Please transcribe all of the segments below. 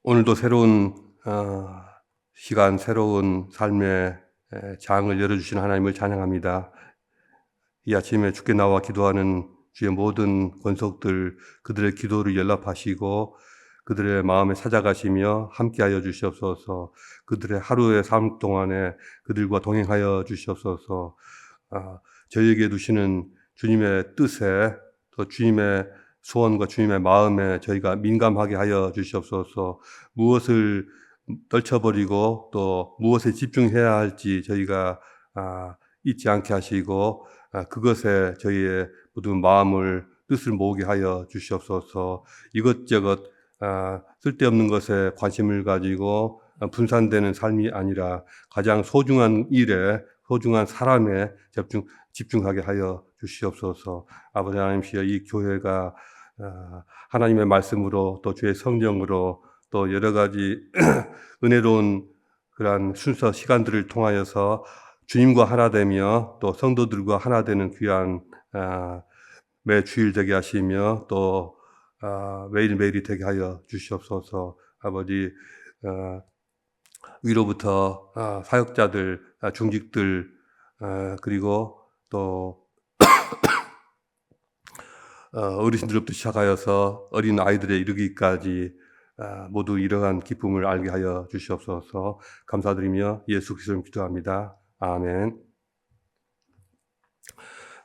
오늘도 새로운 시간, 새로운 삶의 장을 열어주신 하나님을 찬양합니다. 이 아침에 주께 나와 기도하는 주의 모든 권속들, 그들의 기도를 연락하시고 그들의 마음에 찾아가시며 함께하여 주시옵소서. 그들의 하루의 삶 동안에 그들과 동행하여 주시옵소서. 저희에게 두시는 주님의 뜻에, 또 주님의 소원과 주님의 마음에 저희가 민감하게 하여 주시옵소서. 무엇을 떨쳐버리고 또 무엇에 집중해야 할지 저희가 잊지 않게 하시고 그것에 저희의 모든 마음을, 뜻을 모으게 하여 주시옵소서. 이것저것 쓸데없는 것에 관심을 가지고 분산되는 삶이 아니라 가장 소중한 일에, 소중한 사람에 집중하게 하여 주시옵소서. 아버지 하나님이여, 이 교회가 하나님의 말씀으로 또 주의 성령으로 또 여러 가지 은혜로운 그러한 순서 시간들을 통하여서 주님과 하나 되며 또 성도들과 하나 되는 귀한 매 주일 되게 하시며 또 매일매일이 되게 하여 주시옵소서. 아버지, 위로부터 사역자들, 중직들, 그리고 또 어르신들부터 시작하여서 어린 아이들에 이르기까지 모두 이러한 기쁨을 알게 하여 주시옵소서. 감사드리며 예수 그리스도로 기도합니다. 아멘.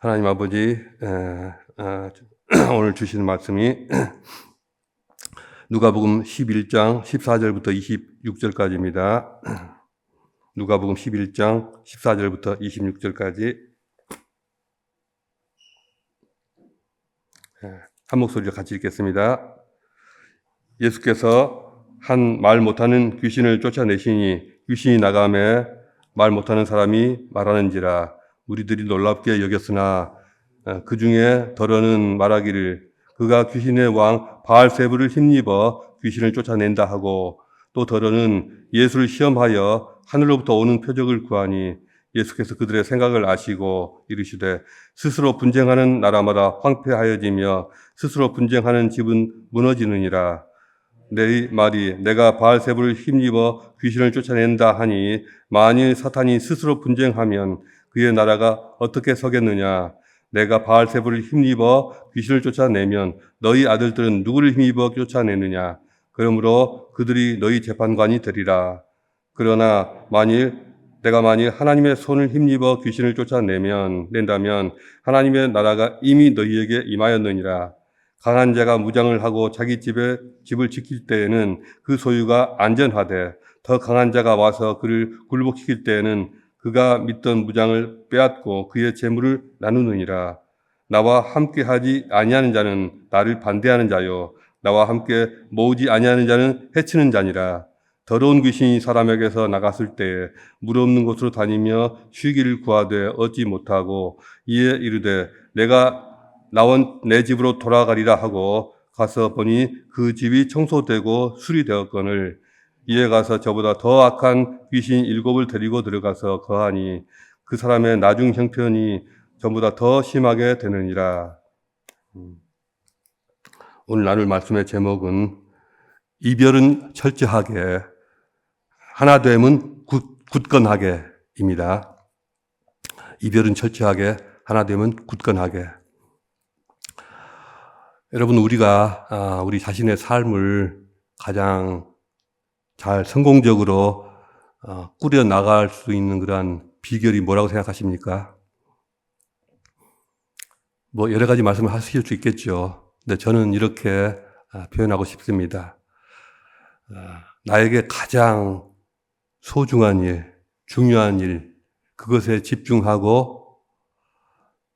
하나님 아버지, 오늘 주시는 말씀이 누가복음 11장 14절부터 26절까지입니다. 누가복음 11장 14절부터 26절까지 한 목소리로 같이 읽겠습니다. 예수께서 한 말 못하는 귀신을 쫓아내시니 귀신이 나가매 말 못하는 사람이 말하는지라. 우리들이 놀랍게 여겼으나 그 중에 더러는 말하기를 그가 귀신의 왕 바알세불을 힘입어 귀신을 쫓아낸다 하고, 또 더러는 예수를 시험하여 하늘로부터 오는 표적을 구하니 예수께서 그들의 생각을 아시고 이르시되 스스로 분쟁하는 나라마다 황폐하여지며 스스로 분쟁하는 집은 무너지느니라. 내 말이 내가 바알세불을 힘입어 귀신을 쫓아낸다 하니 만일 사탄이 스스로 분쟁하면 그의 나라가 어떻게 서겠느냐. 내가 바알세불을 힘입어 귀신을 쫓아내면 너희 아들들은 누구를 힘입어 쫓아내느냐. 그러므로 그들이 너희 재판관이 되리라. 그러나 내가 만일 하나님의 손을 힘입어 귀신을 낸다면 하나님의 나라가 이미 너희에게 임하였느니라. 강한 자가 무장을 하고 자기 집을 지킬 때에는 그 소유가 안전하되, 더 강한 자가 와서 그를 굴복시킬 때에는 그가 믿던 무장을 빼앗고 그의 재물을 나누느니라. 나와 함께 하지 아니하는 자는 나를 반대하는 자요, 나와 함께 모으지 아니하는 자는 해치는 자니라. 더러운 귀신이 사람에게서 나갔을 때에 물 없는 곳으로 다니며 쉬기를 구하되 얻지 못하고 이에 이르되 내가 나온 내 집으로 돌아가리라 하고 가서 보니 그 집이 청소되고 수리되었거늘 이에 가서 저보다 더 악한 귀신 7을 데리고 들어가서 거하니 그 사람의 나중 형편이 전보다 더 심하게 되느니라. 오늘 나눌 말씀의 제목은 이별은 철저하게, 하나됨은 굳건하게입니다. 이별은 철저하게, 하나됨은 굳건하게. 여러분, 우리가 우리 자신의 삶을 가장 잘 성공적으로 꾸려 나갈 수 있는 그러한 비결이 뭐라고 생각하십니까? 뭐 여러 가지 말씀을 하실 수 있겠죠. 근데 저는 이렇게 표현하고 싶습니다. 나에게 가장 소중한 일, 중요한 일, 그것에 집중하고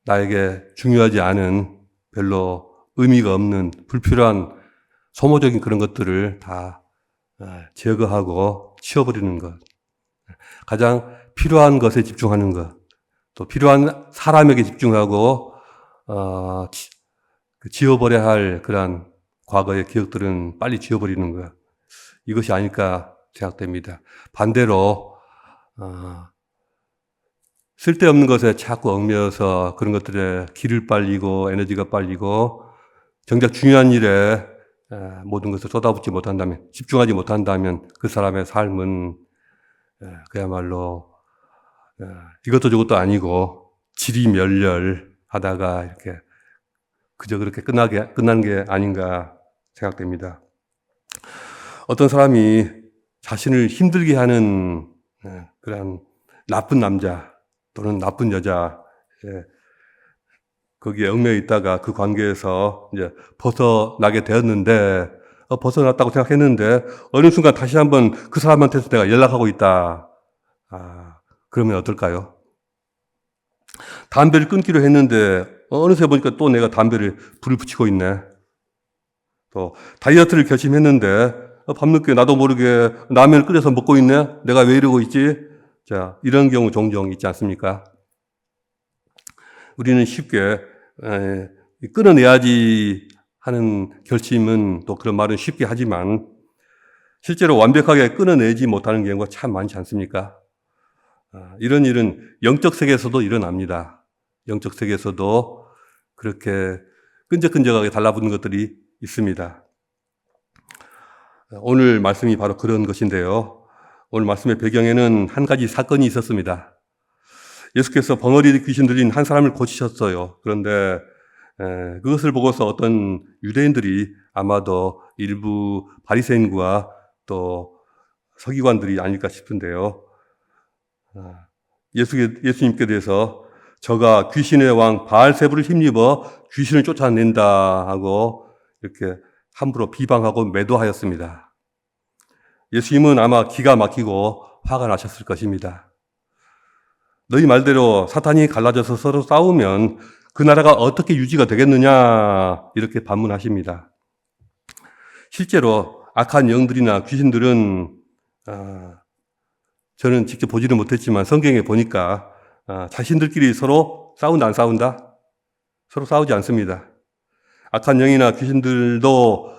나에게 중요하지 않은, 별로 의미가 없는 불필요한 소모적인 그런 것들을 다 제거하고 치워버리는 것. 가장 필요한 것에 집중하는 것. 또 필요한 사람에게 집중하고 지워버려야 할 그러한 과거의 기억들은 빨리 지워버리는 것. 이것이 아닐까 생각됩니다. 반대로 쓸데없는 것에 자꾸 얽매여서 그런 것들에 기를 빨리고 에너지가 빨리고 정작 중요한 일에 모든 것을 쏟아붓지 못한다면, 집중하지 못한다면 그 사람의 삶은 그야말로 이것도 저것도 아니고 지리멸렬하다가 이렇게 그저 그렇게 끝난 게 아닌가 생각됩니다. 어떤 사람이 자신을 힘들게 하는 그런 나쁜 남자 또는 나쁜 여자, 거기에 얽매여 있다가 그 관계에서 이제 벗어나게 되었는데, 벗어났다고 생각했는데, 어느 순간 다시 한번 그 사람한테서 내가 연락하고 있다. 그러면 어떨까요? 담배를 끊기로 했는데, 어느새 보니까 또 내가 담배를 불을 붙이고 있네. 또, 다이어트를 결심했는데, 밤늦게 나도 모르게 라면을 끓여서 먹고 있네? 내가 왜 이러고 있지? 자, 이런 경우 종종 있지 않습니까? 우리는 쉽게 끊어내야지 하는 결심은 또 그런 말은 쉽게 하지만 실제로 완벽하게 끊어내지 못하는 경우가 참 많지 않습니까? 이런 일은 영적 세계에서도 일어납니다. 영적 세계에서도 그렇게 끈적끈적하게 달라붙는 것들이 있습니다. 오늘 말씀이 바로 그런 것인데요. 오늘 말씀의 배경에는 한 가지 사건이 있었습니다. 예수께서 벙어리 귀신 들린 한 사람을 고치셨어요. 그런데 그것을 보고서 어떤 유대인들이 아마도 일부 바리새인과 또 서기관들이 아닐까 싶은데요. 예수님께 대해서 저가 귀신의 왕 바알세불을 힘입어 귀신을 쫓아낸다 하고 이렇게 함부로 비방하고 매도하였습니다. 예수님은 아마 기가 막히고 화가 나셨을 것입니다. 너희 말대로 사탄이 갈라져서 서로 싸우면 그 나라가 어떻게 유지가 되겠느냐 이렇게 반문하십니다. 실제로 악한 영들이나 귀신들은 저는 직접 보지는 못했지만 성경에 보니까 자신들끼리 서로 싸운다 안 싸운다? 서로 싸우지 않습니다. 악한 영이나 귀신들도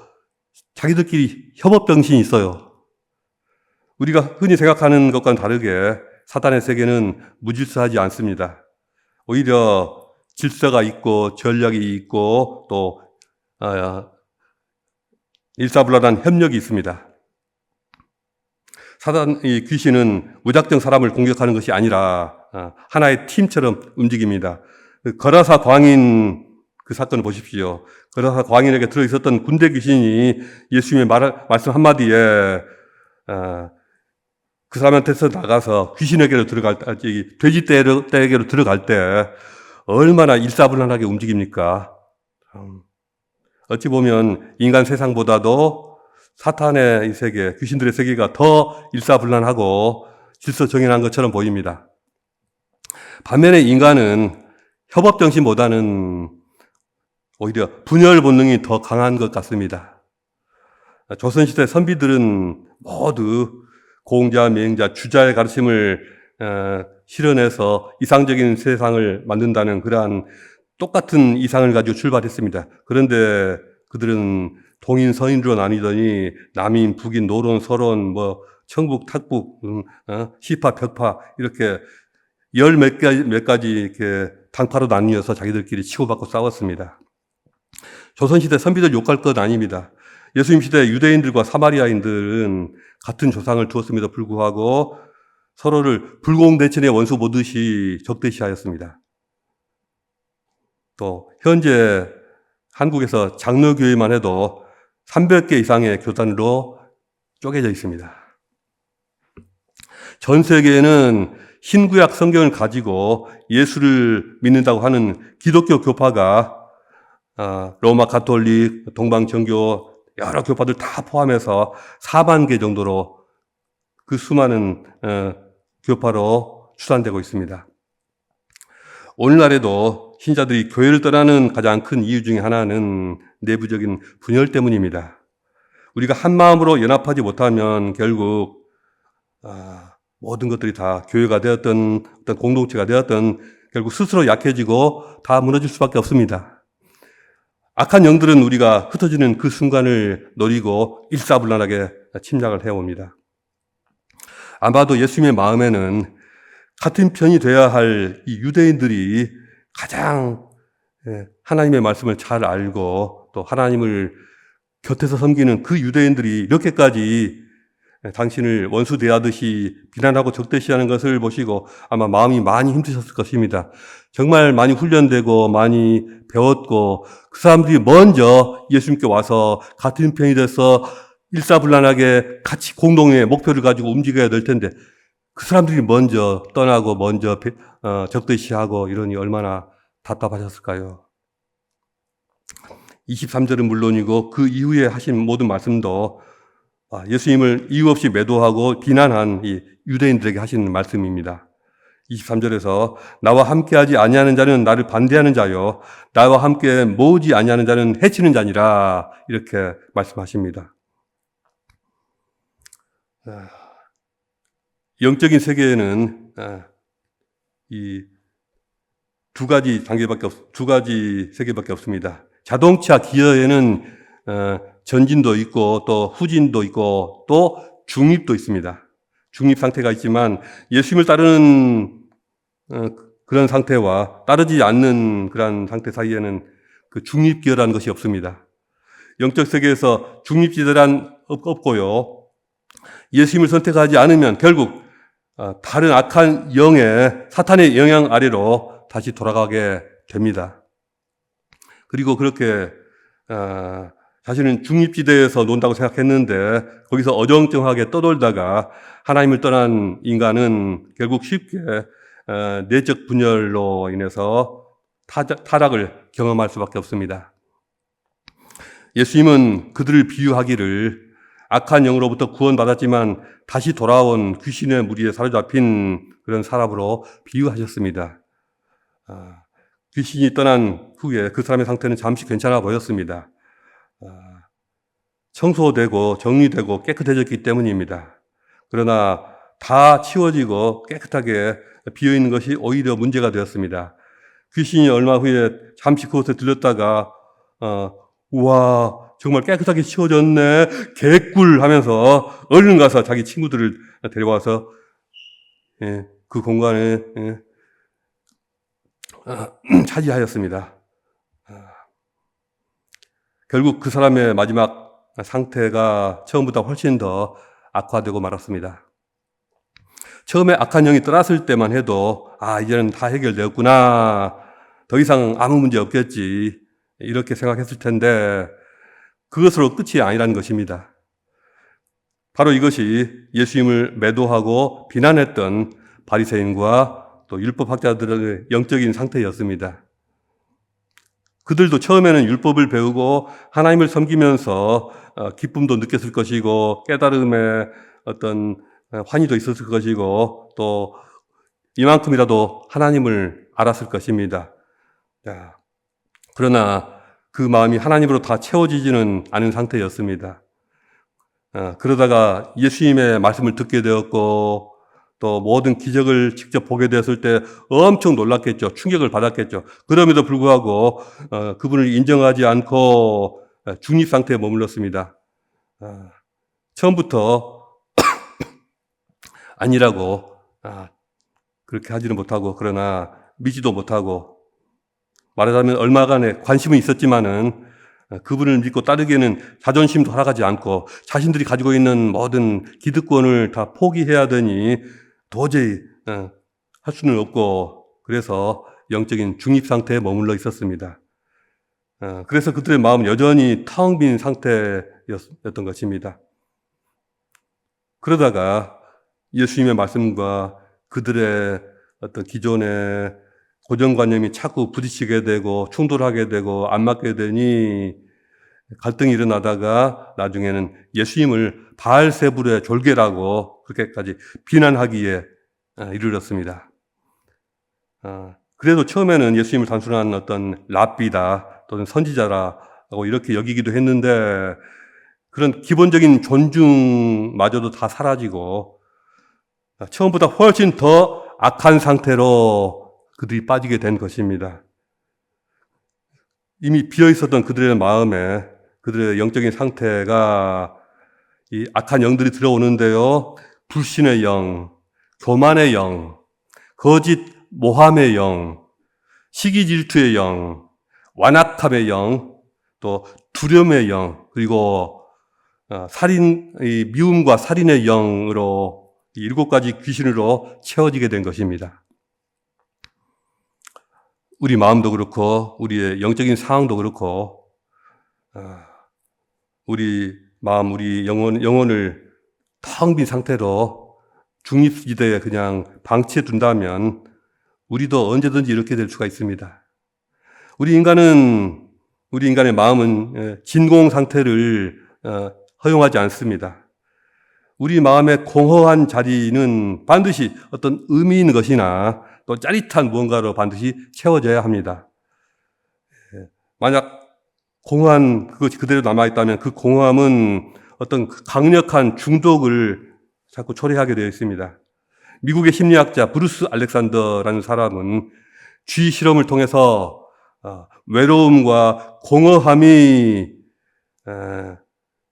자기들끼리 협업정신이 있어요. 우리가 흔히 생각하는 것과는 다르게 사탄의 세계는 무질서하지 않습니다. 오히려 질서가 있고 전략이 있고 또 일사불란한 협력이 있습니다. 사탄의 귀신은 무작정 사람을 공격하는 것이 아니라 하나의 팀처럼 움직입니다. 거라사 광인 그 사건을 보십시오. 거라사 광인에게 들어있었던 군대 귀신이 예수님의 말씀 한마디에 그 사람한테서 나가서 귀신에게로 들어갈 때, 돼지 떼에게로 들어갈 때 얼마나 일사불란하게 움직입니까? 어찌 보면 인간 세상보다도 사탄의 이 세계, 귀신들의 세계가 더 일사불란하고 질서정연한 것처럼 보입니다. 반면에 인간은 협업정신보다는 오히려 분열 본능이 더 강한 것 같습니다. 조선시대 선비들은 모두 공자, 맹자, 주자의 가르침을 실현해서 이상적인 세상을 만든다는 그러한 똑같은 이상을 가지고 출발했습니다. 그런데 그들은 동인, 서인으로 나뉘더니 남인, 북인, 노론, 서론, 청북, 탁북, 시파, 벽파 이렇게 몇 가지 이렇게 당파로 나뉘어서 자기들끼리 치고받고 싸웠습니다. 조선시대 선비들 욕할 것 아닙니다. 예수님 시대 유대인들과 사마리아인들은 같은 조상을 두었음에도 불구하고 서로를 불공대천의 원수 보듯이 적대시하였습니다. 또 현재 한국에서 장로교회만 해도 300개 이상의 교단으로 쪼개져 있습니다. 전 세계에는 신구약 성경을 가지고 예수를 믿는다고 하는 기독교 교파가 로마 가톨릭, 동방정교 여러 교파들 다 포함해서 4만 개 정도로 그 수많은 교파로 추산되고 있습니다. 오늘날에도 신자들이 교회를 떠나는 가장 큰 이유 중에 하나는 내부적인 분열 때문입니다. 우리가 한 마음으로 연합하지 못하면 결국 모든 것들이 다 교회가 되었던 어떤 공동체가 되었던 결국 스스로 약해지고 다 무너질 수밖에 없습니다. 악한 영들은 우리가 흩어지는 그 순간을 노리고 일사불란하게 침략을 해옵니다. 아마도 예수님의 마음에는 같은 편이 되어야 할 이 유대인들이 가장 하나님의 말씀을 잘 알고 또 하나님을 곁에서 섬기는 그 유대인들이 이렇게까지 당신을 원수 대하듯이 비난하고 적대시하는 것을 보시고 아마 마음이 많이 힘드셨을 것입니다. 정말 많이 훈련되고 많이 배웠고 그 사람들이 먼저 예수님께 와서 같은 편이 돼서 일사불란하게 같이 공동의 목표를 가지고 움직여야 될 텐데 그 사람들이 먼저 떠나고 먼저 적대시하고 이러니 얼마나 답답하셨을까요? 23절은 물론이고 그 이후에 하신 모든 말씀도 예수님을 이유 없이 매도하고 비난한 이 유대인들에게 하시는 말씀입니다. 23절에서 나와 함께하지 아니하는 자는 나를 반대하는 자요 나와 함께 모으지 아니하는 자는 해치는 자니라 이렇게 말씀하십니다. 영적인 세계에는 이 두 가지 세계밖에 없습니다. 자동차 기어에는 전진도 있고 또 후진도 있고 또 중립도 있습니다. 중립 상태가 있지만 예수님을 따르는 그런 상태와 따르지 않는 그런 상태 사이에는 그 중립 기어라는 것이 없습니다. 영적 세계에서 중립지대란 없고요. 예수님을 선택하지 않으면 결국 다른 악한 영의 사탄의 영향 아래로 다시 돌아가게 됩니다. 그리고 그렇게 자신은 중립지대에서 논다고 생각했는데 거기서 어정쩡하게 떠돌다가 하나님을 떠난 인간은 결국 쉽게 내적 분열로 인해서 타락을 경험할 수밖에 없습니다. 예수님은 그들을 비유하기를 악한 영으로부터 구원받았지만 다시 돌아온 귀신의 무리에 사로잡힌 그런 사람으로 비유하셨습니다. 귀신이 떠난 후에 그 사람의 상태는 잠시 괜찮아 보였습니다. 청소되고 정리되고 깨끗해졌기 때문입니다. 그러나 다 치워지고 깨끗하게 비어있는 것이 오히려 문제가 되었습니다. 귀신이 얼마 후에 잠시 그곳에 들렸다가 우와 정말 깨끗하게 치워졌네 개꿀 하면서 얼른 가서 자기 친구들을 데려와서 그 공간에 차지하였습니다. 결국 그 사람의 마지막 상태가 처음보다 훨씬 더 악화되고 말았습니다. 처음에 악한 영이 떠났을 때만 해도 이제는 다 해결되었구나 더 이상 아무 문제 없겠지 이렇게 생각했을 텐데 그것으로 끝이 아니라는 것입니다. 바로 이것이 예수님을 매도하고 비난했던 바리새인과 또 율법학자들의 영적인 상태였습니다. 그들도 처음에는 율법을 배우고 하나님을 섬기면서 기쁨도 느꼈을 것이고 깨달음의 어떤 환희도 있었을 것이고 또 이만큼이라도 하나님을 알았을 것입니다. 그러나 그 마음이 하나님으로 다 채워지지는 않은 상태였습니다. 그러다가 예수님의 말씀을 듣게 되었고 또 모든 기적을 직접 보게 되었을 때 엄청 놀랐겠죠. 충격을 받았겠죠. 그럼에도 불구하고 그분을 인정하지 않고 중립 상태에 머물렀습니다. 처음부터 아니라고 그렇게 하지는 못하고 그러나 믿지도 못하고 말하자면 얼마간의 관심은 있었지만은 그분을 믿고 따르기에는 자존심도 허락하지 않고 자신들이 가지고 있는 모든 기득권을 다 포기해야 되니 도저히 할 수는 없고 그래서 영적인 중립 상태에 머물러 있었습니다. 그래서 그들의 마음은 여전히 텅 빈 상태였던 것입니다. 그러다가 예수님의 말씀과 그들의 어떤 기존의 고정관념이 자꾸 부딪히게 되고 충돌하게 되고 안 맞게 되니 갈등이 일어나다가 나중에는 예수님을 바알세불의 졸개라고 그렇게까지 비난하기에 이르렀습니다. 그래도 처음에는 예수님을 단순한 어떤 랍비다 또는 선지자라고 이렇게 여기기도 했는데 그런 기본적인 존중마저도 다 사라지고 처음보다 훨씬 더 악한 상태로 그들이 빠지게 된 것입니다. 이미 비어 있었던 그들의 마음에 그들의 영적인 상태가 이 악한 영들이 들어오는데요. 불신의 영, 교만의 영, 거짓 모함의 영, 시기 질투의 영, 완악함의 영, 또 두려움의 영, 그리고 이 미움과 살인의 영으로 7가지 귀신으로 채워지게 된 것입니다. 우리 마음도 그렇고 우리의 영적인 상황도 그렇고 우리 마음, 우리 영혼을 텅 빈 상태로 중립지대에 그냥 방치해 둔다면 우리도 언제든지 이렇게 될 수가 있습니다. 우리 인간의 마음은 진공 상태를 허용하지 않습니다. 우리 마음의 공허한 자리는 반드시 어떤 의미 있는 것이나 또 짜릿한 무언가로 반드시 채워져야 합니다. 만약 공허한 그것이 그대로 남아있다면 그 공허함은 어떤 강력한 중독을 자꾸 초래하게 되어 있습니다. 미국의 심리학자 브루스 알렉산더라는 사람은 쥐 실험을 통해서 외로움과 공허함이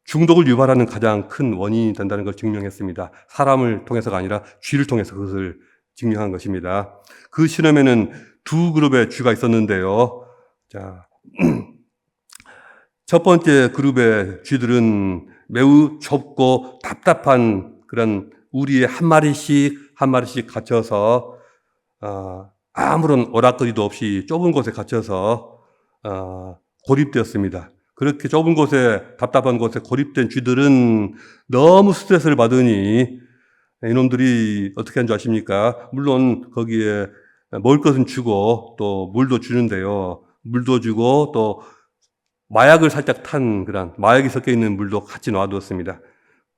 중독을 유발하는 가장 큰 원인이 된다는 걸 증명했습니다. 사람을 통해서가 아니라 쥐를 통해서 그것을 증명한 것입니다. 그 실험에는 2그룹의 쥐가 있었는데요. 자, 첫 번째 그룹의 쥐들은 매우 좁고 답답한 그런 우리의 한 마리씩 갇혀서 아무런 오락거리도 없이 좁은 곳에 갇혀서 고립되었습니다. 그렇게 좁은 곳에, 답답한 곳에 고립된 쥐들은 너무 스트레스를 받으니 이놈들이 어떻게 하는 줄 아십니까? 물론 거기에 먹을 것은 주고 또 물도 주는데요. 물도 주고 또 마약을 살짝 탄 그런 마약이 섞여 있는 물도 같이 놔두었습니다.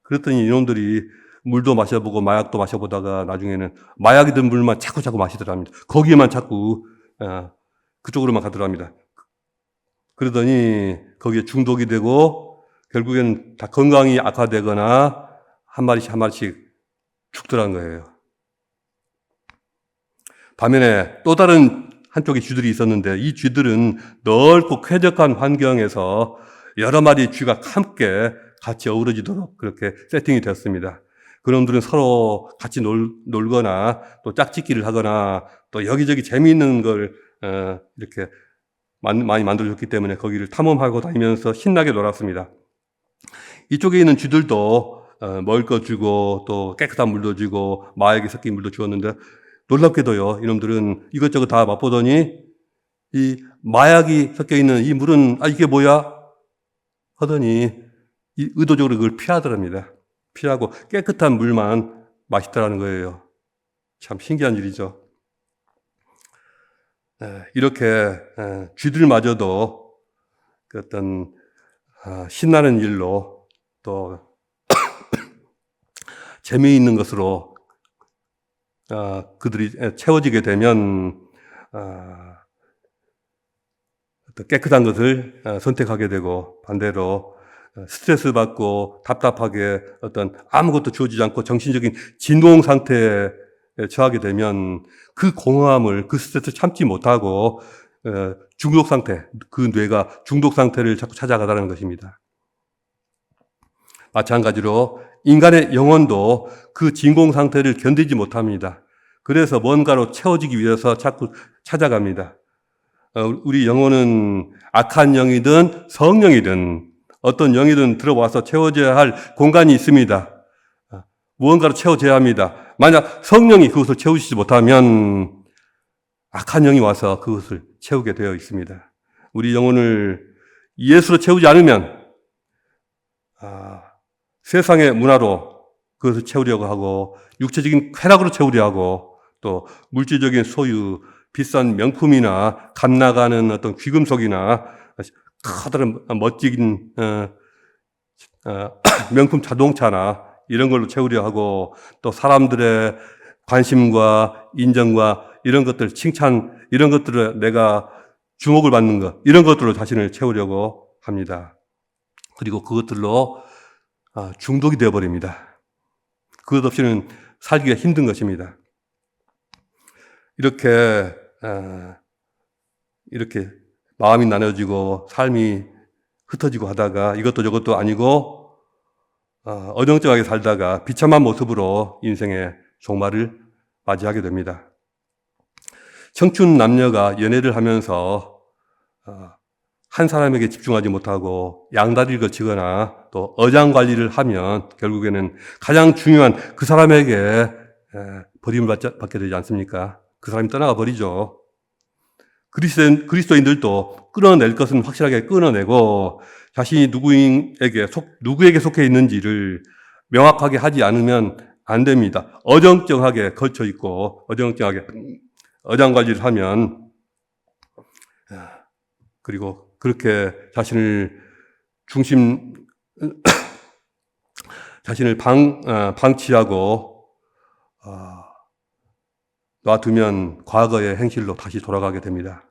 그랬더니 이놈들이 물도 마셔보고 마약도 마셔보다가 나중에는 마약이 든 물만 자꾸 마시더랍니다. 거기에만 자꾸 그쪽으로만 가더랍니다. 그러더니 거기에 중독이 되고 결국에는 다 건강이 악화되거나 한 마리씩 죽더란 거예요. 반면에 또 다른 한쪽에 쥐들이 있었는데 이 쥐들은 넓고 쾌적한 환경에서 여러 마리 쥐가 함께 같이 어우러지도록 그렇게 세팅이 되었습니다. 그놈들은 서로 같이 놀거나 또 짝짓기를 하거나 또 여기저기 재미있는 걸 이렇게 많이 만들어줬기 때문에 거기를 탐험하고 다니면서 신나게 놀았습니다. 이쪽에 있는 쥐들도 먹을 거 주고 또 깨끗한 물도 주고 마약이 섞인 물도 주었는데 놀랍게도요, 이놈들은 이것저것 다 맛보더니 이 마약이 섞여 있는 이 물은 이게 뭐야? 하더니 의도적으로 그걸 피하더랍니다. 피하고 깨끗한 물만 마시더라는 거예요. 참 신기한 일이죠. 이렇게 쥐들마저도 그 어떤 신나는 일로 또 재미있는 것으로 그들이 채워지게 되면 깨끗한 것을 선택하게 되고 반대로 스트레스 받고 답답하게 어떤 아무것도 주어지지 않고 정신적인 진공 상태에 처하게 되면 그 공허함을, 그 스트레스를 참지 못하고 중독 상태, 그 뇌가 중독 상태를 자꾸 찾아가다는 것입니다. 마찬가지로 인간의 영혼도 그 진공 상태를 견디지 못합니다. 그래서 뭔가로 채워지기 위해서 자꾸 찾아갑니다. 우리 영혼은 악한 영이든 성령이든 어떤 영이든 들어와서 채워져야 할 공간이 있습니다. 무언가로 채워져야 합니다. 만약 성령이 그것을 채우시지 못하면 악한 영이 와서 그것을 채우게 되어 있습니다. 우리 영혼을 예수로 채우지 않으면 세상의 문화로 그것을 채우려고 하고 육체적인 쾌락으로 채우려 하고 또 물질적인 소유, 비싼 명품이나 값 나가는 어떤 귀금속이나 커다란 멋진 명품 자동차나 이런 걸로 채우려 하고 또 사람들의 관심과 인정과 이런 것들, 칭찬, 이런 것들을 내가 주목을 받는 것, 이런 것들로 자신을 채우려고 합니다. 그리고 그것들로 중독이 되어버립니다. 그것 없이는 살기가 힘든 것입니다. 이렇게 마음이 나눠지고 삶이 흩어지고 하다가 이것도 저것도 아니고 어정쩡하게 살다가 비참한 모습으로 인생의 종말을 맞이하게 됩니다. 청춘 남녀가 연애를 하면서 한 사람에게 집중하지 못하고 양다리를 거치거나 또 어장관리를 하면 결국에는 가장 중요한 그 사람에게 버림을 받게 되지 않습니까? 그 사람이 떠나가 버리죠. 그리스도인들도 끊어낼 것은 확실하게 끊어내고 자신이 누구에게 속해 있는지를 명확하게 하지 않으면 안 됩니다. 어정쩡하게 걸쳐 있고 어정쩡하게 어장관리를 하면 그리고 그렇게 자신을 방치하고 놔두면 과거의 행실로 다시 돌아가게 됩니다.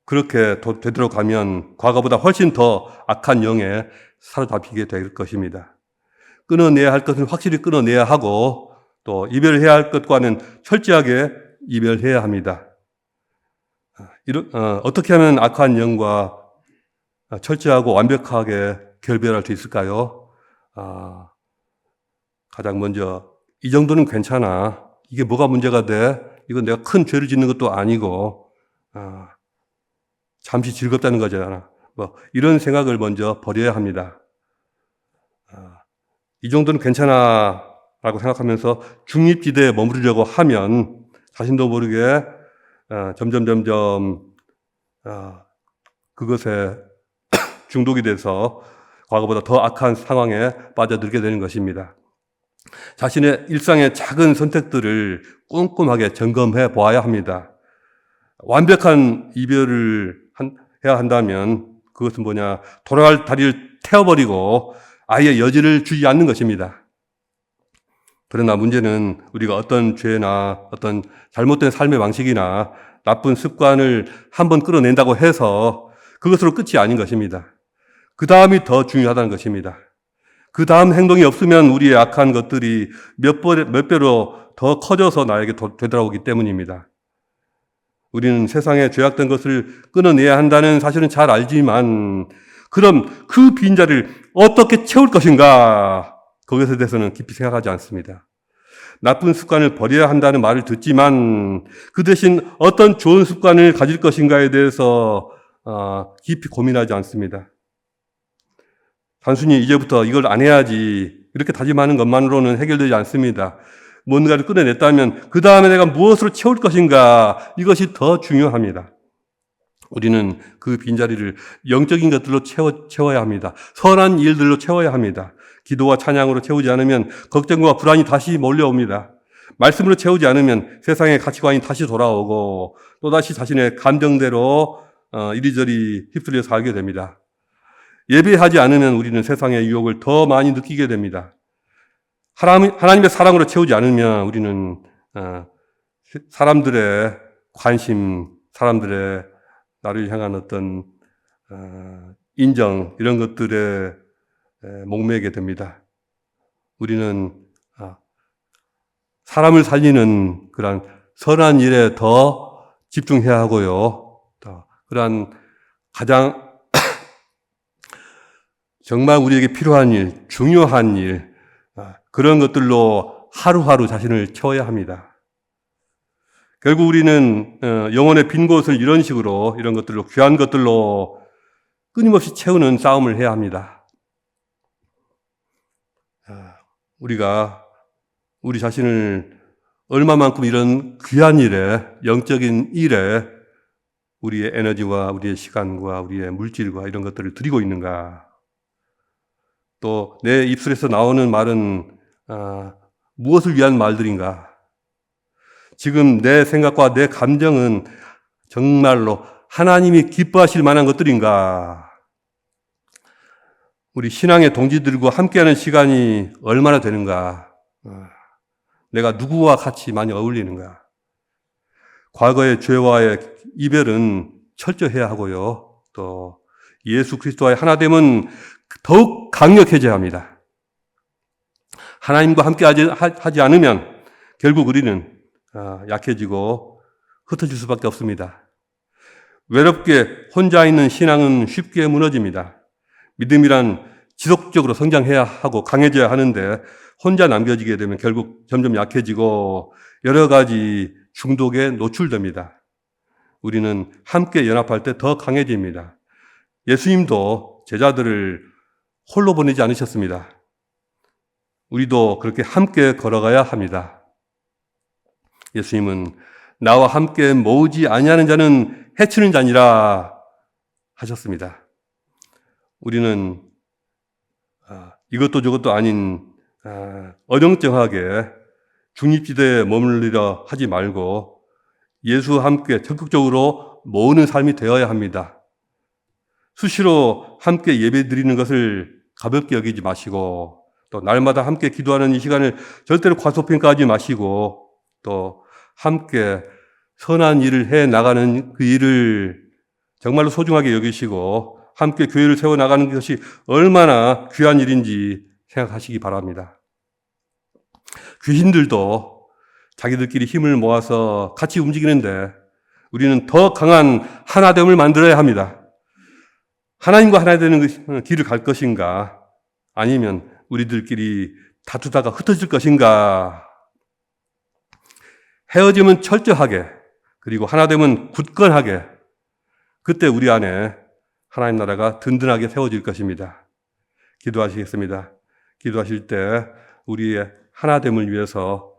그렇게 되돌아가면 과거보다 훨씬 더 악한 영에 사로잡히게 될 것입니다. 끊어내야 할 것은 확실히 끊어내야 하고 또 이별해야 할 것과는 철저하게 이별해야 합니다. 어떻게 하면 악한 영과 철저하고 완벽하게 결별할 수 있을까요? 가장 먼저 이 정도는 괜찮아. 이게 뭐가 문제가 돼? 이건 내가 큰 죄를 짓는 것도 아니고 잠시 즐겁다는 거잖아. 이런 생각을 먼저 버려야 합니다. 이 정도는 괜찮아 라고 생각하면서 중립지대에 머무르려고 하면 자신도 모르게 점점 그것에 중독이 돼서 과거보다 더 악한 상황에 빠져들게 되는 것입니다. 자신의 일상의 작은 선택들을 꼼꼼하게 점검해 보아야 합니다. 완벽한 이별을 해야 한다면 그것은 뭐냐? 돌아갈 다리를 태워버리고 아예 여지를 주지 않는 것입니다. 그러나 문제는 우리가 어떤 죄나 어떤 잘못된 삶의 방식이나 나쁜 습관을 한번 끌어낸다고 해서 그것으로 끝이 아닌 것입니다. 그 다음이 더 중요하다는 것입니다. 그 다음 행동이 없으면 우리의 악한 것들이 몇 배로 더 커져서 나에게 되돌아오기 때문입니다. 우리는 세상에 죄악된 것을 끊어내야 한다는 사실은 잘 알지만 그럼 그 빈자리를 어떻게 채울 것인가? 그것에 대해서는 깊이 생각하지 않습니다. 나쁜 습관을 버려야 한다는 말을 듣지만 그 대신 어떤 좋은 습관을 가질 것인가에 대해서 깊이 고민하지 않습니다. 단순히 이제부터 이걸 안 해야지 이렇게 다짐하는 것만으로는 해결되지 않습니다. 뭔가를 끊어냈다면 그 다음에 내가 무엇으로 채울 것인가, 이것이 더 중요합니다. 우리는 그 빈자리를 영적인 것들로 채워야 합니다. 선한 일들로 채워야 합니다. 기도와 찬양으로 채우지 않으면 걱정과 불안이 다시 몰려옵니다. 말씀으로 채우지 않으면 세상의 가치관이 다시 돌아오고 또다시 자신의 감정대로 이리저리 휩쓸려 살게 됩니다. 예배하지 않으면 우리는 세상의 유혹을 더 많이 느끼게 됩니다. 하나님의 사랑으로 채우지 않으면 우리는 사람들의 관심, 사람들의 나를 향한 어떤 인정, 이런 것들에 목매게 됩니다. 우리는 사람을 살리는 그런 선한 일에 더 집중해야 하고요. 그런 가장 정말 우리에게 필요한 일, 중요한 일, 그런 것들로 하루하루 자신을 채워야 합니다. 결국 우리는 영혼의 빈 곳을 이런 식으로, 이런 것들로, 귀한 것들로 끊임없이 채우는 싸움을 해야 합니다. 우리가 우리 자신을 얼마만큼 이런 귀한 일에, 영적인 일에 우리의 에너지와 우리의 시간과 우리의 물질과 이런 것들을 드리고 있는가? 또 내 입술에서 나오는 말은 무엇을 위한 말들인가? 지금 내 생각과 내 감정은 정말로 하나님이 기뻐하실 만한 것들인가? 우리 신앙의 동지들과 함께하는 시간이 얼마나 되는가? 내가 누구와 같이 많이 어울리는가? 과거의 죄와의 이별은 철저해야 하고요. 또 예수 그리스도와의 하나됨은 더욱 강력해져야 합니다. 하나님과 함께 하지 않으면 결국 우리는 약해지고 흩어질 수밖에 없습니다. 외롭게 혼자 있는 신앙은 쉽게 무너집니다. 믿음이란 지속적으로 성장해야 하고 강해져야 하는데 혼자 남겨지게 되면 결국 점점 약해지고 여러 가지 중독에 노출됩니다. 우리는 함께 연합할 때 더 강해집니다. 예수님도 제자들을 홀로 보내지 않으셨습니다. 우리도 그렇게 함께 걸어가야 합니다. 예수님은 나와 함께 모으지 아니하는 자는 해치는 자니라 하셨습니다. 우리는 이것도 저것도 아닌 어정쩡하게 중립지대에 머물리려 하지 말고 예수와 함께 적극적으로 모으는 삶이 되어야 합니다. 수시로 함께 예배 드리는 것을 가볍게 여기지 마시고, 또 날마다 함께 기도하는 이 시간을 절대로 과소평가하지 마시고, 또 함께 선한 일을 해 나가는 그 일을 정말로 소중하게 여기시고 함께 교회를 세워나가는 것이 얼마나 귀한 일인지 생각하시기 바랍니다. 귀신들도 자기들끼리 힘을 모아서 같이 움직이는데 우리는 더 강한 하나됨을 만들어야 합니다. 하나님과 하나 되는 길을 갈 것인가, 아니면 우리들끼리 다투다가 흩어질 것인가. 헤어짐은 철저하게, 그리고 하나됨은 굳건하게, 그때 우리 안에 하나님 나라가 든든하게 세워질 것입니다. 기도하시겠습니다. 기도하실 때 우리의 하나됨을 위해서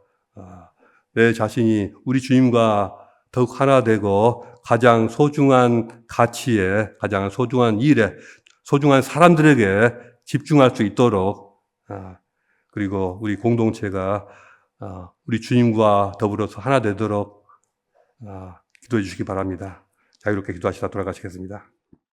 내 자신이 우리 주님과 더욱 하나 되고 가장 소중한 가치에, 가장 소중한 일에, 소중한 사람들에게 집중할 수 있도록, 그리고 우리 공동체가 우리 주님과 더불어서 하나 되도록 기도해 주시기 바랍니다. 자유롭게 기도하시다 돌아가시겠습니다.